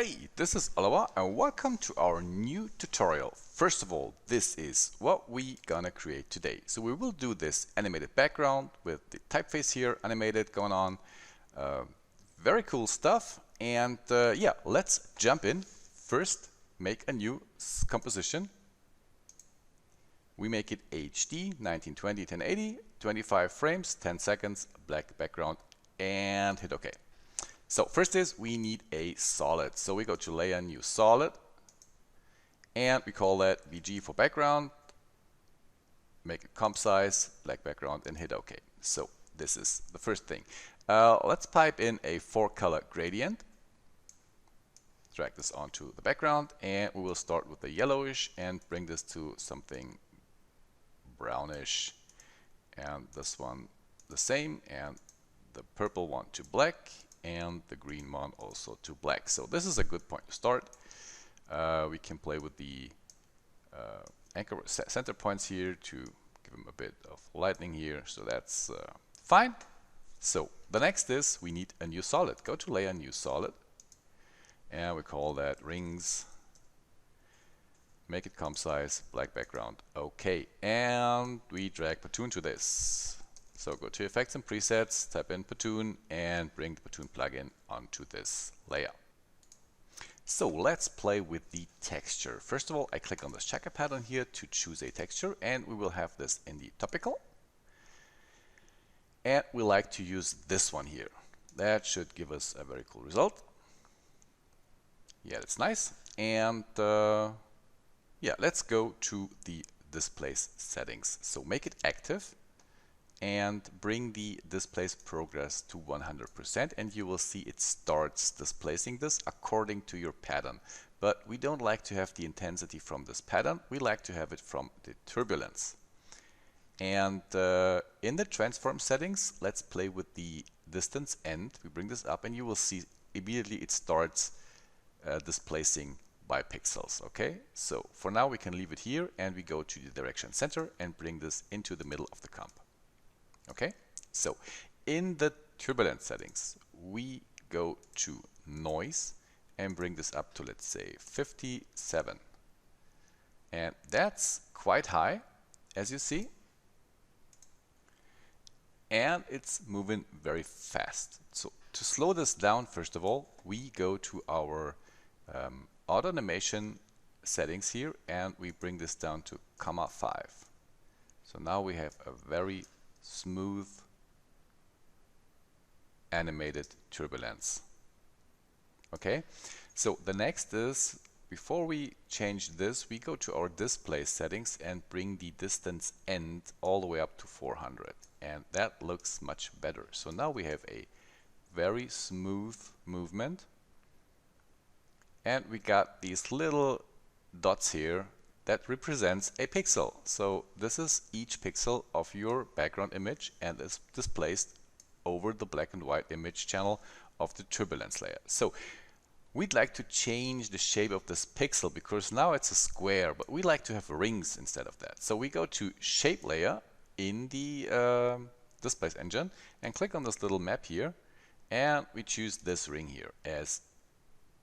Hey, this is Oliver and welcome to our new tutorial. First of all, this is what we gonna create today. So we will do this animated background with the typeface here animated going on. Very cool stuff. And yeah, let's jump in. First, make a new composition. We make it HD 1920 1080, 25 frames, 10 seconds, black background, and hit OK. So first is we need a solid. So we go to layer, new solid, and we call that BG for background. Make it comp size, black background, and hit OK. So this is the first thing. Let's pipe in a 4-color gradient. Drag this onto the background, and we will start with the yellowish and bring this to something brownish, and this one the same, and the purple one to black, and the green one also to black. So this is a good point to start. We can play with the anchor center points here to give them a bit of lightning here, so that's fine. So the next is we need a new solid. Go to layer, new solid, and we call that rings. Make it comp size, black background, OK. And we drag Pattoon to this. So go to Effects and Presets, type in Pattoon, and bring the Pattoon plugin onto this layer. So let's play with the texture. First of all, I click on this checker pattern here to choose a texture, and we will have this in the topical. And we like to use this one here. That should give us a very cool result. Yeah, that's nice. And yeah, let's go to the displace settings. So make it active and bring the displace progress to 100%, and you will see it starts displacing this according to your pattern. But we don't like to have the intensity from this pattern, we like to have it from the turbulence. And in the transform settings, let's play with the distance end. We bring this up and you will see immediately it starts displacing by pixels. Okay, so for now we can leave it here, and we go to the direction center and bring this into the middle of the comp. Okay, so in the turbulence settings, we go to noise and bring this up to, let's say, 57. And that's quite high, as you see. And it's moving very fast. So to slow this down, first of all, we go to our auto animation settings here, and we bring this down to 5. So now we have a very smooth animated turbulence. Okay, so the next is, before we change this, we go to our display settings and bring the distance end all the way up to 400, and that looks much better. So now we have a very smooth movement, and we got these little dots here that represents a pixel. So this is each pixel of your background image, and is displaced over the black and white image channel of the turbulence layer. So we'd like to change the shape of this pixel, because now it's a square, but we like to have rings instead of that. So we go to shape layer in the displace engine and click on this little map here, and we choose this ring here as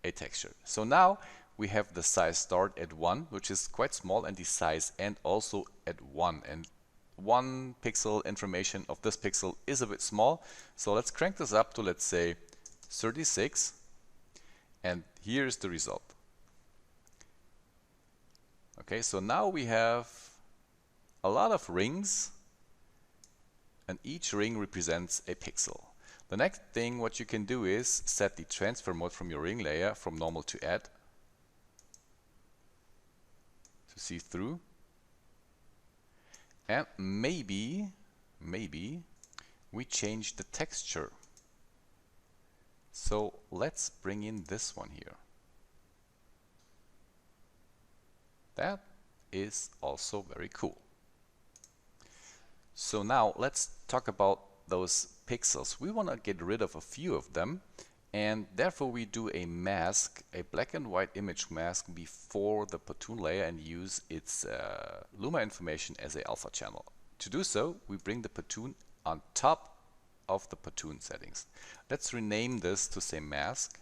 a texture. So now we have the size start at 1, which is quite small, and the size end also at 1. And 1 pixel information of this pixel is a bit small. So let's crank this up to, let's say, 36. And here's the result. Okay, so now we have a lot of rings, and each ring represents a pixel. The next thing what you can do is set the transfer mode from your ring layer from normal to add, to see through, and maybe we change the texture. So let's bring in this one here. That is also very cool. So now let's talk about those pixels. We want to get rid of a few of them, and therefore we do a mask, a black and white image mask before the Platoon layer, and use its Luma information as a alpha channel. To do so, we bring the Platoon on top of the Pattoon settings. Let's rename this to say mask,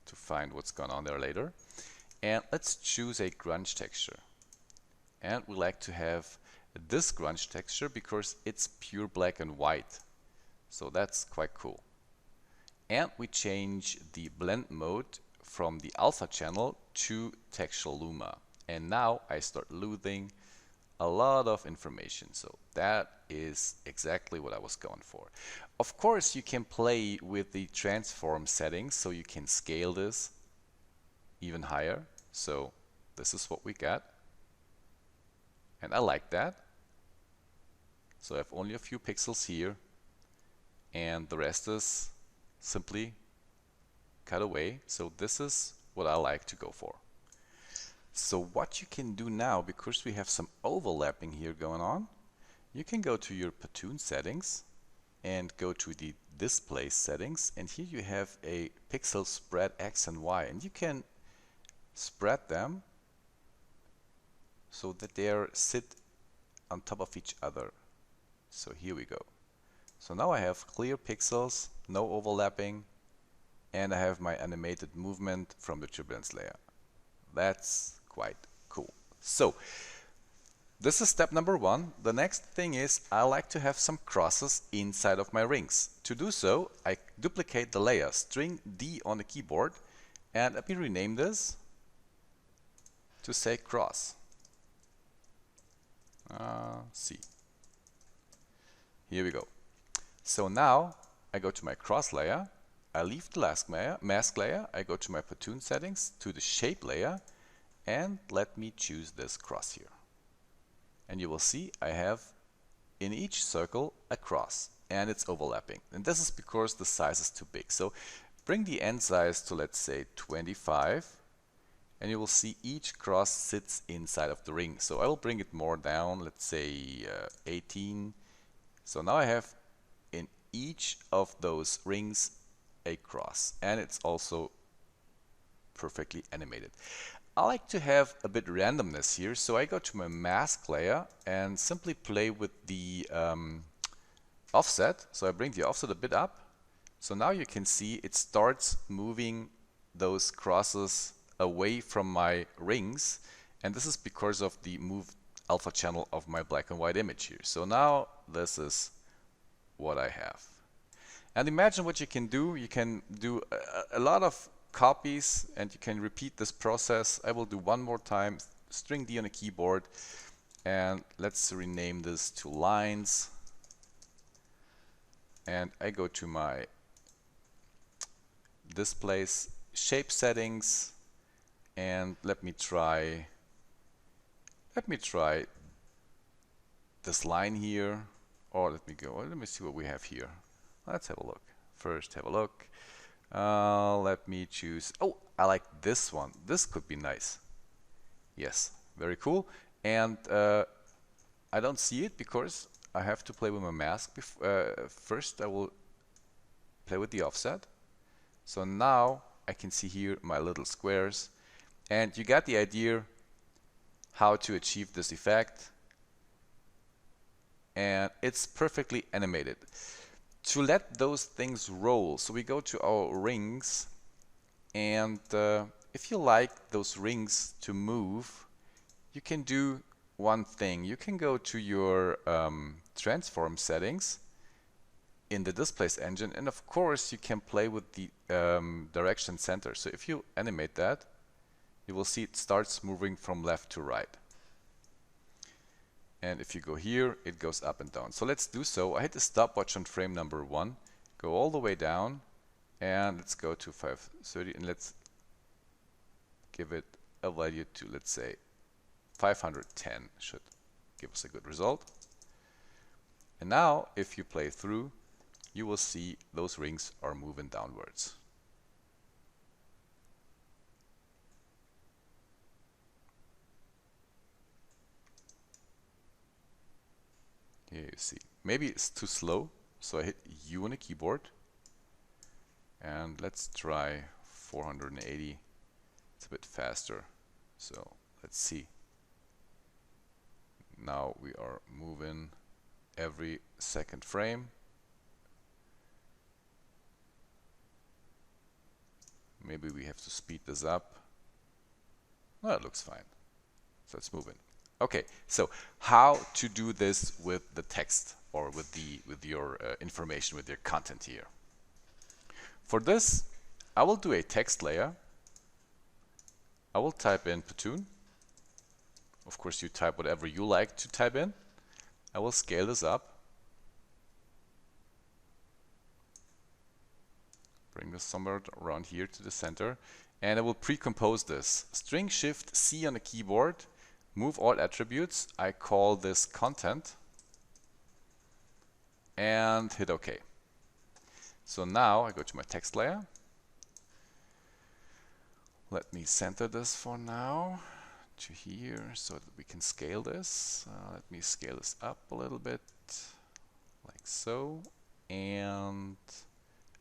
to find what's going on there later. And let's choose a grunge texture. And we like to have this grunge texture because it's pure black and white. So that's quite cool. And we change the blend mode from the alpha channel to textual luma. And now I start losing a lot of information. So that is exactly what I was going for. Of course, you can play with the transform settings, so you can scale this even higher. So this is what we got. And I like that. So I have only a few pixels here, and the rest is simply cut away. So this is what I like to go for. So what you can do now, because we have some overlapping here going on, you can go to your Pattoon settings and go to the display settings, and here you have a pixel spread X and Y, and you can spread them so that they sit on top of each other. So here we go. So now I have clear pixels, no overlapping, and I have my animated movement from the turbulence layer. That's quite cool. So this is step number one. The next thing is I like to have some crosses inside of my rings. To do so, I duplicate the layer, string D on the keyboard, and let me rename this to say cross. C. Here we go. So now I go to my cross layer, I leave the mask layer, I go to my Platoon settings, to the shape layer, and let me choose this cross here. And you will see I have in each circle a cross, and it's overlapping. And this is because the size is too big. So bring the end size to, let's say, 25, and you will see each cross sits inside of the ring. So I will bring it more down, let's say 18. So now I have in each of those rings a cross, and it's also perfectly animated. I like to have a bit randomness here, so I go to my mask layer and simply play with the offset. So I bring the offset a bit up. So now you can see it starts moving those crosses away from my rings, and this is because of the move alpha channel of my black and white image here. So now this is what I have. And imagine what you can do. You can do a lot of copies, and you can repeat this process. I will do one more time, string D on the keyboard, and let's rename this to lines. And I go to my displays, shape settings, and let me try this line here, or let me see what we have here. Let's have a look. First, have a look. Let me choose. Oh, I like this one. This could be nice. Yes, very cool. And I don't see it because I have to play with my mask. First, I will play with the offset. So now I can see here my little squares. And you got the idea how to achieve this effect. And it's perfectly animated. To let those things roll, so we go to our rings, and if you like those rings to move, you can do one thing. You can go to your transform settings in the displays engine, and of course you can play with the direction center. So if you animate that, you will see it starts moving from left to right. And if you go here, it goes up and down. So let's do so. I hit the stopwatch on frame number 1, go all the way down, and let's go to 530, and let's give it a value to, let's say, 510 should give us a good result. And now, if you play through, you will see those rings are moving downwards. Here you see. Maybe it's too slow, so I hit U on the keyboard. And let's try 480. It's a bit faster. So let's see. Now we are moving every second frame. Maybe we have to speed this up. No, it looks fine. So let's move in. Okay, so how to do this with the text or with your information, with your content here. For this, I will do a text layer. I will type in Pattoon. Of course, you type whatever you like to type in. I will scale this up. Bring this somewhere around here to the center. And I will pre-compose this. String Shift C on the keyboard. Move all attributes. I call this content. And hit OK. So now I go to my text layer. Let me center this for now to here so that we can scale this. Let me scale this up a little bit, like so. And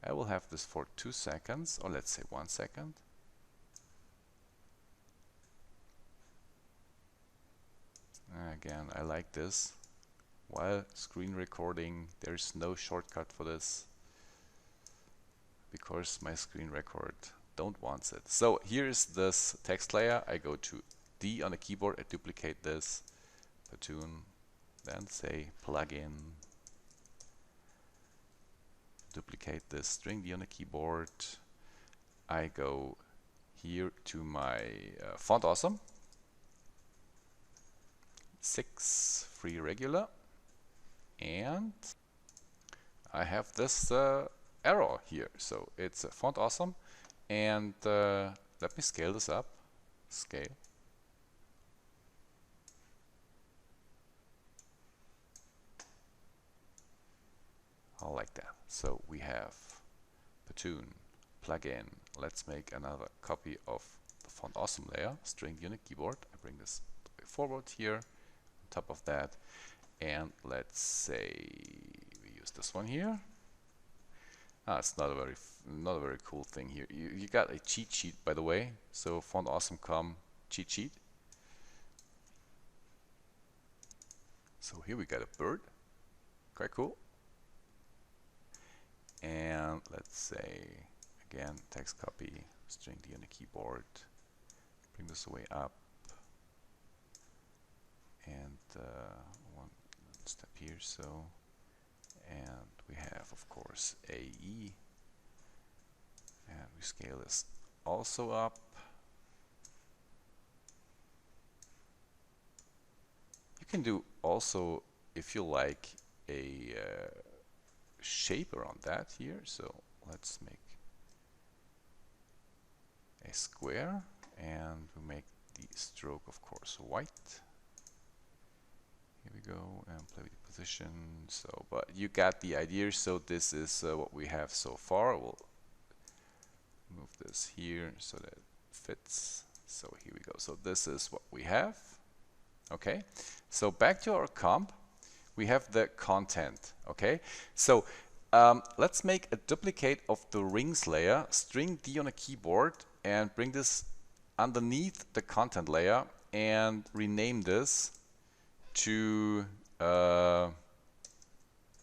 I will have this for 2 seconds, or let's say 1 second. Again, I like this. While screen recording, there's no shortcut for this because my screen record don't want it. So here's this text layer. I go to D on the keyboard, I duplicate this, Platoon, then say plugin, duplicate this string D on the keyboard. I go here to my font awesome, 6 free regular, and I have this arrow here. So it's font awesome, and let me scale this up. Scale. I like that. So we have Pattoon, plugin. Let's make another copy of the font awesome layer, string unit keyboard. I bring this forward here on top of that, and let's say we use this one here. It's not a very cool thing here. You got a cheat sheet, by the way. So font awesome cheat sheet. So here we got a bird, quite cool. And let's say again text copy, string D on the keyboard. Bring this way up, and one step here. So, and we have of course AE, and we scale this also up. You can do also, if you like, a shape around that here. So let's make a square, and we make the stroke of course white. Here we go, and play with the position. So, but you got the idea. So this is what we have so far. We'll move this here so that it fits. So here we go. So this is what we have. Okay, so back to our comp. We have the content. Okay, so let's make a duplicate of the rings layer, string D on a keyboard, and bring this underneath the content layer and rename this to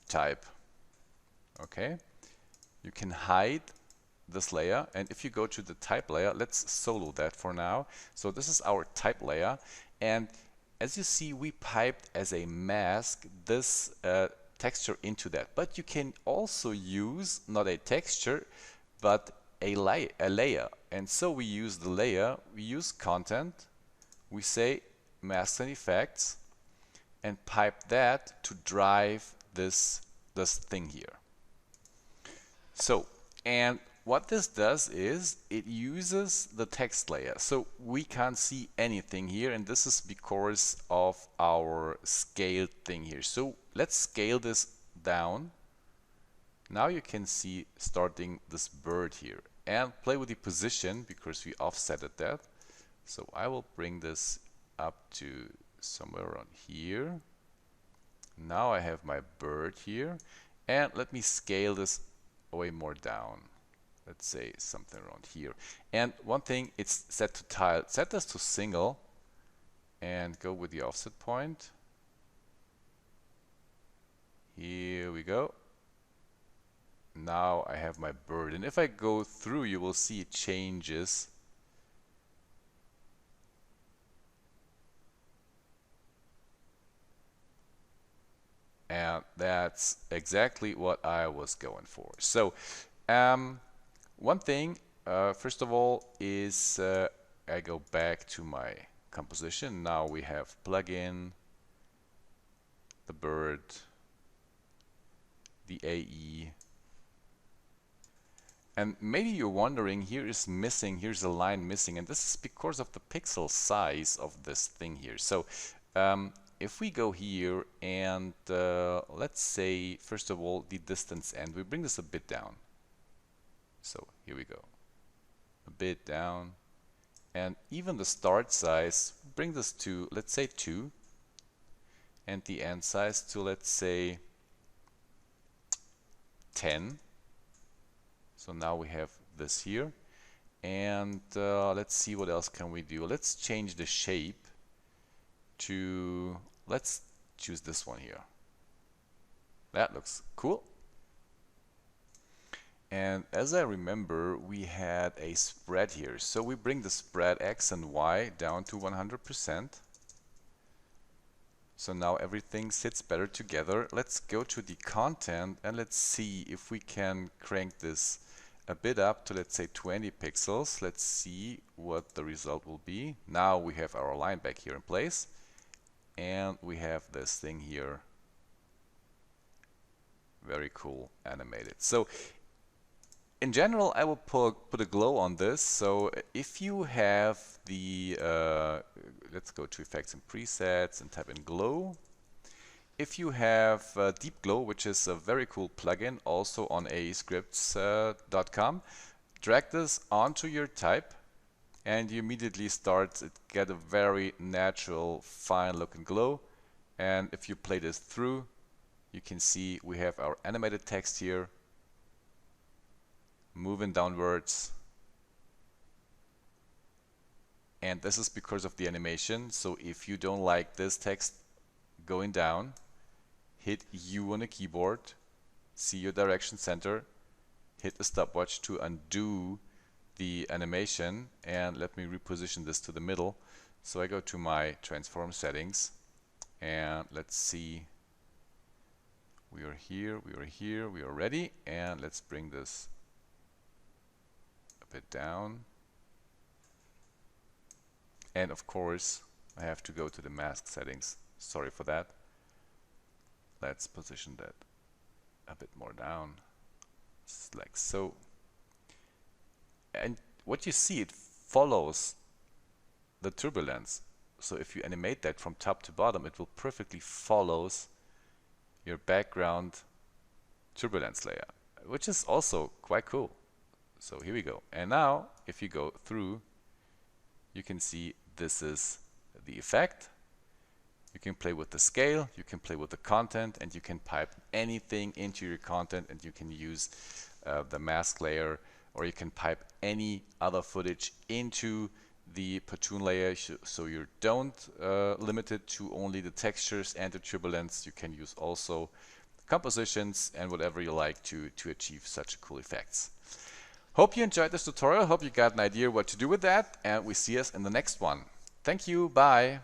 type. Okay, you can hide this layer, and if you go to the type layer, let's solo that for now. So this is our type layer, and as you see, we piped as a mask this texture into that. But you can also use not a texture, but a layer. And so we use the layer, we use content, we say masks and effects, and pipe that to drive this thing here. So, and what this does is it uses the text layer. So we can't see anything here, and this is because of our scaled thing here. So let's scale this down. Now you can see starting this bird here, and play with the position because we offsetted that. So I will bring this up to somewhere around here. Now I have my bird here, and let me scale this way more down. Let's say something around here. And one thing, it's set to tile. Set this to single and go with the offset point. Here we go. now I have my bird, and if I go through, you will see it changes. And that's exactly what I was going for. So one thing, first of all, is I go back to my composition. Now we have plugin, the bird, the AE. And maybe you're wondering, here's a line missing, and this is because of the pixel size of this thing here. So if we go here and let's say, first of all, the distance end, we bring this a bit down. So here we go, a bit down. And even the start size, bring this to, let's say 2. And the end size to, let's say 10. So now we have this here. And let's see what else can we do. Let's change the shape to, let's choose this one here. That looks cool. And as I remember, we had a spread here. So we bring the spread X and Y down to 100%. So now everything sits better together. Let's go to the content and let's see if we can crank this a bit up to, let's say 20 pixels. Let's see what the result will be. Now we have our line back here in place. And we have this thing here. Very cool, animated. So in general, I will put a glow on this. So if you have the, let's go to effects and presets and type in glow. If you have Deep Glow, which is a very cool plugin, also on aescripts.com, drag this onto your type, and you immediately get a very natural, fine looking glow. And if you play this through, you can see we have our animated text here, moving downwards. And this is because of the animation. So if you don't like this text going down, hit U on the keyboard, see your direction center, hit the stopwatch to undo the animation, and let me reposition this to the middle. So I go to my transform settings, and let's see, we are here, we are ready, and let's bring this a bit down. And of course, I have to go to the mask settings. Sorry for that. Let's position that a bit more down, like so. And what you see, it follows the turbulence. So if you animate that from top to bottom, it will perfectly follows your background turbulence layer, which is also quite cool. So here we go. And now, if you go through, you can see this is the effect. You can play with the scale, you can play with the content, and you can pipe anything into your content, and you can use the mask layer, or you can pipe any other footage into the Pattoon layer, so you don't limit it to only the textures and the turbulence. You can use also compositions and whatever you like to achieve such cool effects. Hope you enjoyed this tutorial. Hope you got an idea what to do with that, and we see us in the next one. Thank you. Bye.